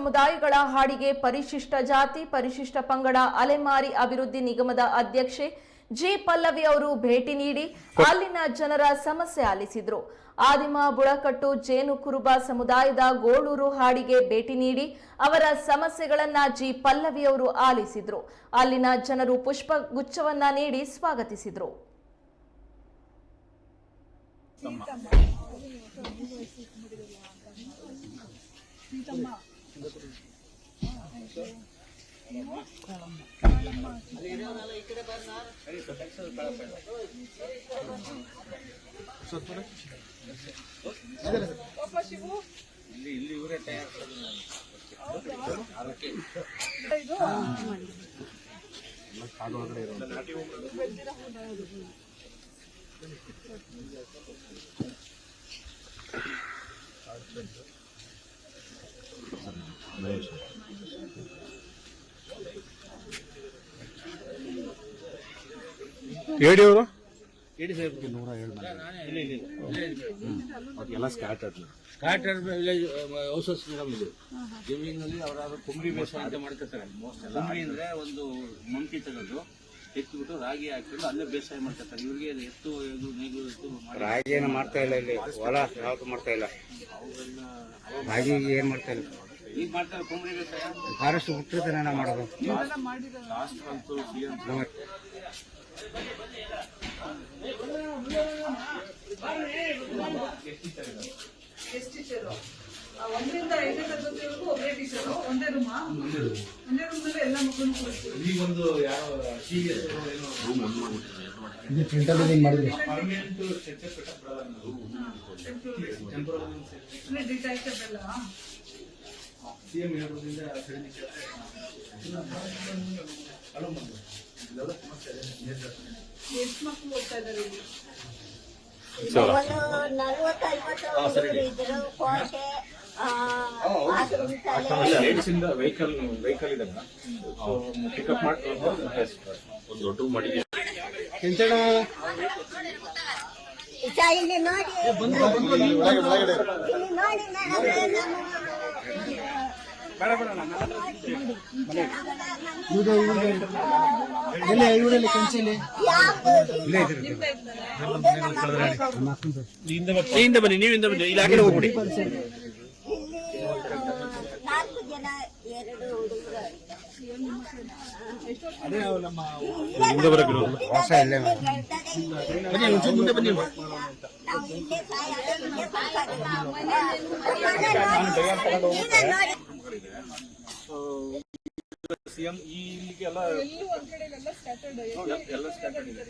ಸಮುದಾಯಗಳ ಹಾಡಿಗೆ ಪರಿಶಿಷ್ಟ ಜಾತಿ ಪರಿಶಿಷ್ಟ ಪಂಗಡ ಅಲೆಮಾರಿ ಅಭಿವೃದ್ಧಿ ನಿಗಮದ ಅಧ್ಯಕ್ಷೆ ಜಿ ಪಲ್ಲವಿ ಅವರು ಭೇಟಿ ನೀಡಿ ಅಲ್ಲಿನ ಜನರ ಸಮಸ್ಯೆ ಆಲಿಸಿದರು. ಆದಿಮ ಬುಡಕಟ್ಟು ಜೇನು ಕುರುಬ ಸಮುದಾಯದ ಗೋಳೂರು ಹಾಡಿಗೆ ಭೇಟಿ ನೀಡಿ ಅವರ ಸಮಸ್ಯೆಗಳನ್ನ ಜಿ ಪಲ್ಲವಿ ಅವರು ಆಲಿಸಿದರು. ಅಲ್ಲಿನ ಜನರು ಪುಷ್ಪ ಗುಚ್ಛವನ್ನ ನೀಡಿ ಸ್ವಾಗತಿಸಿದರು. ಹೇಳಿ ಸ್ಕಾಟರ್ ವಿಲೇಜ್ ಹೌಸಸ್ ಮೇಡಮ್. ಇದು ಜಮೀನಲ್ಲಿ ಅವರಾದ್ರು ಕುಂಬಳಿ ಬೇಸಾಯ ಅಂತ ಮಾಡ್ಕೊತಾರೆ. ಕುಂಬಳಿ ಅಂದ್ರೆ ಒಂದು ಮಂಕಿ ತೆಗೆದು ಎತ್ತಿಬಿಟ್ಟು ರಾಗಿ ಹಾಕಿಕೊಂಡು ಅಲ್ಲೇ ಬೇಸಾಯ ಮಾಡ್ಕೊತಾರೆ. ಇವ್ರಿಗೆ ಎತ್ತು ಇದು ನೇಗು ಎತ್ತು ರಾಗಿ ಏನು ಮಾಡ್ತಾ ಇಲ್ಲ, ಇಲ್ಲಿ ಹೊಲ ಯಾವ್ದು ಮಾಡ್ತಾ ಇಲ್ಲ, ರಾಗಿ ಏನ್ ಮಾಡ್ತಾ ಇಲ್ಲ. ಈಗ ಮಾಡ್ತಾರೆ ಕುಂಬಳಿ ಬೇಸಾಯ. ಫಾರೆಸ್ಟ್ ಹುಟ್ಟಿದ್ರೆ ನಾವು ಮಾಡೋದು. ಲಾಸ್ಟ್ ಅಂತೂ ಒಂದರಿಂದ 5ನೇ ತರಗತಿವರೆಗೂ ಒಬ್ಬರೇ ಟೀಚರು, ಒಂದೇ ರೂಮ್ ಅಲ್ಲಿ ಎಲ್ಲ ಮಕ್ಕಳು ಕೂರಿಸ್ತೀವಿ. ಈಗ ಒಂದು ಯಾವ ಡಿಟ್ಯಾಚಬಲ್ ಎಲ್ಲ ಸಿಎಂ ಹೇಳೋದ್ರಿಂದ ಎಷ್ಟು ಮಕ್ಕಳು ಓದ್ತಾ ಇದ್ದಾರೆ ಇಲ್ಲಿ? ವೆಹಿಕಲ್ ಇದೆ ಪಿಕಪ್ ಮಾಡ್ಕೊಂಡು ಒಂದು ದೊಡ್ಡ ಮಾಡಿ ಇಲ್ಲಿ ನೋಡಿ ಬನ್ನಿ, ನೀವಿಂದ ಬನ್ನಿ, ಇಲ್ಲಿ ಆಗಲೇ ಹೋಗ್ಬಿಡಿ. 4 ಜನ 2 ಹುಡುಗರು. ವಾಸ ಇಲ್ಲೇ ಬನ್ನಿ, ಒಂಚೂರು ಮುಂದೆ ಬನ್ನಿ. ಸಿಎಂ ಇಲ್ಲಿಗೆಲ್ಲ ಎಲ್ಲ ಸ್ಕ್ಯಾಟರ್ಡ್ ಇದೆ.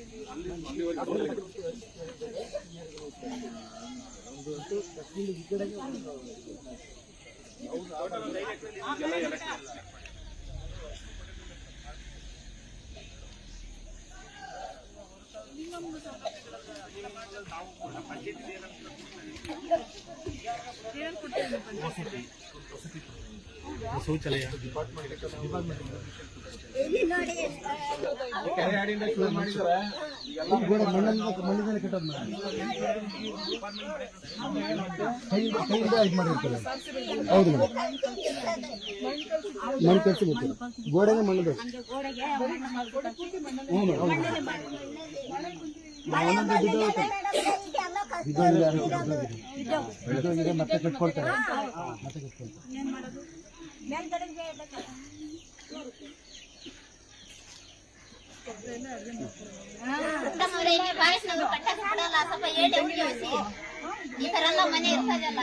ಶೌಚಾಲಯ ಡಿಪಾರ್ಟ್ಮೆಂಟ್ ಮಣ್ಣಿನಲ್ಲಿ ಕಟ್ಟೋದು ಮಾಡಿರ್ತಾರೆ. ಹೌದು ಮೇಡಮ್, ಮಣ್ಣು ಕಟ್ಸಿ ಗೊತ್ತಿಲ್ಲ, ಗೋಡೆಗೆ ಮಣ್ಣು ಬೇಕು. ಹ್ಞೂ ಮೇಡಮ್, ಬಿದ್ದೋಗಿದೆ ಮತ್ತೆ ಕಟ್ಕೊಳ್ತಾರೆ. ಈ ತರ ಎಲ್ಲ ಮನೆ ಇರ್ತದಲ್ಲ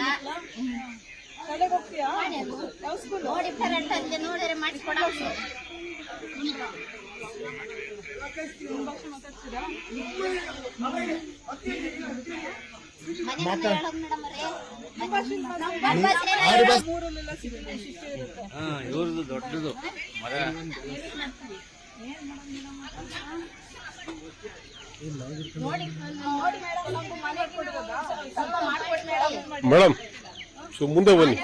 ನೋಡಿರ್ತಾರಂತ ನೋಡಿದ್ರೆ ಮಾಡಿಸ್ಕೊಡ. ಇವ್ರದ್ದು ದೊಡ್ಡದು ಮರ. ಮೇಡಮ್ ಮುಂದೆ ಬನ್ನಿ.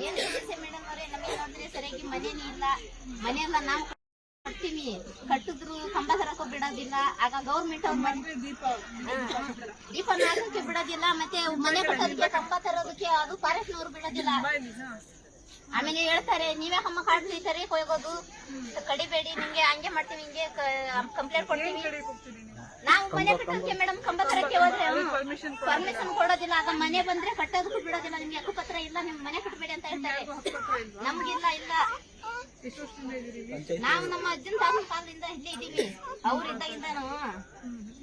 ಏನ್ ಸಮಸ್ಯೆ ಮೇಡಮ್ ಅವರೇ? ನಮಗೆ ಸರಿಯಾಗಿ ಮನೇನೇ ಇಲ್ಲ. ಮನೆಯೆಲ್ಲ ನಾವು ಕಟ್ತೀವಿ, ಕಟ್ಟಿದ್ರು ಕಂಬ ತರಕ ಬಿಡೋದಿಲ್ಲ. ಆಗ ಗೌರ್ಮೆಂಟ್ ಅವ್ರು ದೀಪ ಹಾಕಕ್ಕೆ ಬಿಡೋದಿಲ್ಲ, ಮತ್ತೆ ಮನೆ ಕಟ್ಟೋದಕ್ಕೆ ಕಂಬ ತರೋದಕ್ಕೆ ಅದು ಫಾರೆಸ್ಟ್ನವ್ರು ಬಿಡೋದಿಲ್ಲ. ಆಮೇಲೆ ಹೇಳ್ತಾರೆ ನೀವೇ ಹಮ್ಮ ಕಾಡ್ಲಿತಾರೆ ಹೋಗೋದು ಕಡಿಬೇಡಿ, ನಿಮ್ಗೆ ಹಂಗೆ ಮಾಡ್ತೀವಿ, ಹಿಂಗೆ ಕಂಪ್ಲೇಂಟ್ ಕೊಡ್ತೀವಿ. ನಾವು ಮನೆ ಕಟ್ಟೋದಕ್ಕೆ ಮೇಡಮ್ ಕಂಬ ತರಕ್ಕೆ ಹೋದ್ರೆ ಪರ್ಮಿಷನ್ ಕೊಡೋದಿಲ್ಲ. ಆಗ ಮನೆ ಬಂದ್ರೆ ಕಟ್ಟೋದಕ್ಕೂ ಬಿಡೋದಿಲ್ಲ. ನಿಮ್ಗೆ ಹಕ್ಕುಪತ್ರ ಇಲ್ಲ, ನಿಮ್ ಮನೆ ಕಟ್ಟಬೇಡಿ ಅಂತ ಹೇಳ್ತಾರೆ. ನಮ್ಗಿಲ್ಲ, ಇಲ್ಲ ನಾವು ನಮ್ಮ ಅಜ್ಜನ ತಾತನ ಕಾಲದಿಂದ ಇಲ್ಲೇ ಇದೀವಿ. ಅವ್ರಿದ್ದಾಗಿಂದ ನಾವು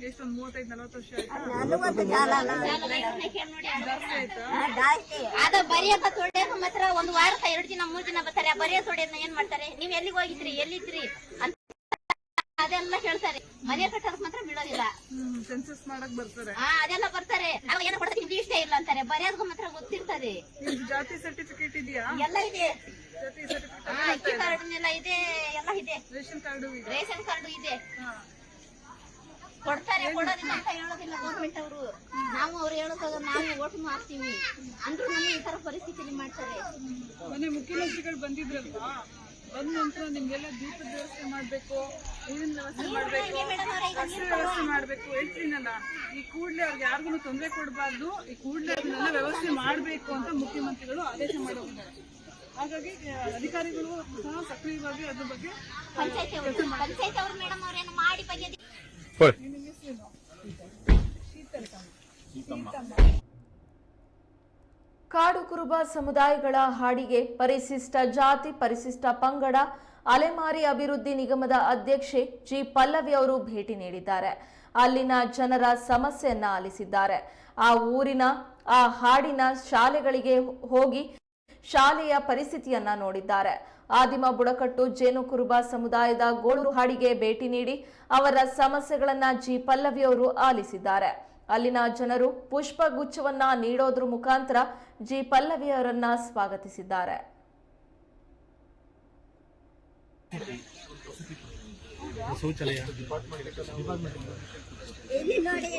ಎಷ್ಟೊಂದು 35-40 ವರ್ಷ ಅದ ಬರಿಯಕ ತೊಡೆಯಕ ಮಾತ್ರ ಒಂದು ವಾರಕ್ಕೆ 2 ದಿನ 3 ದಿನ ಬರ್ತಾರೆ. ಆ ಬರಿಯ ತೊಡೆಯನ್ನ ಏನ್ ಮಾಡ್ತಾರೆ, ನೀವ್ ಎಲ್ಲಿಗೆ ಹೋಗಿದ್ರಿ, ಎಲ್ಲಿದ್ರಿ ಅಂತ ಅದೆಲ್ಲ ಹೇಳ್ತಾರೆ. ಮನೆ ಕಟ್ಟೋದಕ್ ಮಾತ್ರ ಬಿಡೋದಿಲ್ಲ. ಸೆನ್ಸಸ್ ಮಾಡಕ್ ಬರ್ತಾರೆ. ಅದೆಲ್ಲ ಬರ್ತಾರೆ. ಅವಾಗ ಏನೋ ಕೊಡ್ತೀವಿ, ನಿಮ್ಗೆ ಇಷ್ಟ ಇಲ್ಲ ಅಂತಾರೆ. ಬರೆಯೋದಕ್ಕೂ ಮಾತ್ರ ಗೊತ್ತಿರ್ತದೆ. ಜಾತಿ ಸರ್ಟಿಫಿಕೇಟ್ ಇದೆಯಾ? ಎಲ್ಲ ಇದೆ, ಜಾತಿ ಸರ್ಟಿಫಿಕೇಟ್, ಅಕ್ಕಿ ಕಾರ್ಡ್ ಎಲ್ಲ ಇದೆ, ಎಲ್ಲ ಇದೆ. ರೇಷನ್ ಕಾರ್ಡು ಇದೆ. ರೇಷನ್ ಕಾರ್ಡು ಇದೆ. ಕೊಡ್ತಾರೆ, ಕೊಡೋದಿಲ್ಲ ಅಂತ ಹೇಳೋದಿಲ್ಲ ಗೌರ್ಮೆಂಟ್ ಅವರು. ನಾವು ಅವ್ರು ಹೇಳೋದಾಗ ನಾವು ಓಟ್ ಮಾಡ್ತೀವಿ ಅಂದ್ರೂ ನಮ್ಗೆ ಈ ತರ ಪರಿಸ್ಥಿತಿಲಿ ಮಾಡ್ತಾರೆ. ಮೊನ್ನೆ ಮುಖ್ಯಮಂತ್ರಿಗಳು ಬಂದಿದ್ರಲ್ವಾ, ಬಂದ ನಂತರ ನಿಮ್ಗೆಲ್ಲ ದೀಪದ ವ್ಯವಸ್ಥೆ ಮಾಡ್ಬೇಕು, ನೀರಿನ ವ್ಯವಸ್ಥೆ ಮಾಡ್ಬೇಕು, ಹಸಿರು ವ್ಯವಸ್ಥೆ ಮಾಡ್ಬೇಕು ಹೇಳ್ತೀನಲ್ಲ. ಈ ಕೂಡಲೇ ಅವ್ರಿಗೆ ಯಾರಿಗೂ ತೊಂದರೆ ಕೊಡಬಾರ್ದು, ಈ ಕೂಡಲೇ ಅದನ್ನೆಲ್ಲ ವ್ಯವಸ್ಥೆ ಮಾಡ್ಬೇಕು ಅಂತ ಮುಖ್ಯಮಂತ್ರಿಗಳು ಆದೇಶ ಮಾಡೋದಿದ್ದಾರೆ. ಹಾಗಾಗಿ ಅಧಿಕಾರಿಗಳು ಸಹ ಸಕ್ರಿಯವಾಗಿ ಅದ್ರ ಬಗ್ಗೆ ಪಂಚಾಯತ್ ಅವರು ಮೇಡಮ್ ಅವ್ರೇನು ಮಾಡಿ ಬಗ್ಗೆ ಕಾಡು ಕುರುಬ ಸಮುದಾಯಗಳ ಹಾಡಿಗೆ ಪರಿಶಿಷ್ಟ ಜಾತಿ ಪರಿಶಿಷ್ಟ ಪಂಗಡ ಅಲೆಮಾರಿ ಅಭಿವೃದ್ಧಿ ನಿಗಮದ ಅಧ್ಯಕ್ಷೆ ಜಿ ಪಲ್ಲವಿ ಅವರು ಭೇಟಿ ನೀಡಿದ್ದಾರೆ. ಅಲ್ಲಿನ ಜನರ ಸಮಸ್ಯೆಯನ್ನ ಆಲಿಸಿದ್ದಾರೆ. ಆ ಊರಿನ ಆ ಹಾಡಿನ ಶಾಲೆಗಳಿಗೆ ಹೋಗಿ ಶಾಲೆಯ ಪರಿಸ್ಥಿತಿಯನ್ನ ನೋಡಿದ್ದಾರೆ. ಆದಿಮ ಬುಡಕಟ್ಟು ಜೇನು ಕುರುಬ ಸಮುದಾಯದ ಗೋಳೂರು ಹಾಡಿಗೆ ಭೇಟಿ ನೀಡಿ ಅವರ ಸಮಸ್ಯೆಗಳನ್ನ ಜಿ ಪಲ್ಲವಿ ಅವರು ಆಲಿಸಿದ್ದಾರೆ. ಅಲ್ಲಿನ ಜನರು ಪುಷ್ಪಗುಚ್ಛವನ್ನ ನೀಡೋದ್ರ ಮುಖಾಂತರ ಜಿ ಪಲ್ಲವಿ ಅವರನ್ನ ಸ್ವಾಗತಿಸಿದ್ದಾರೆ. ನೋಡಿ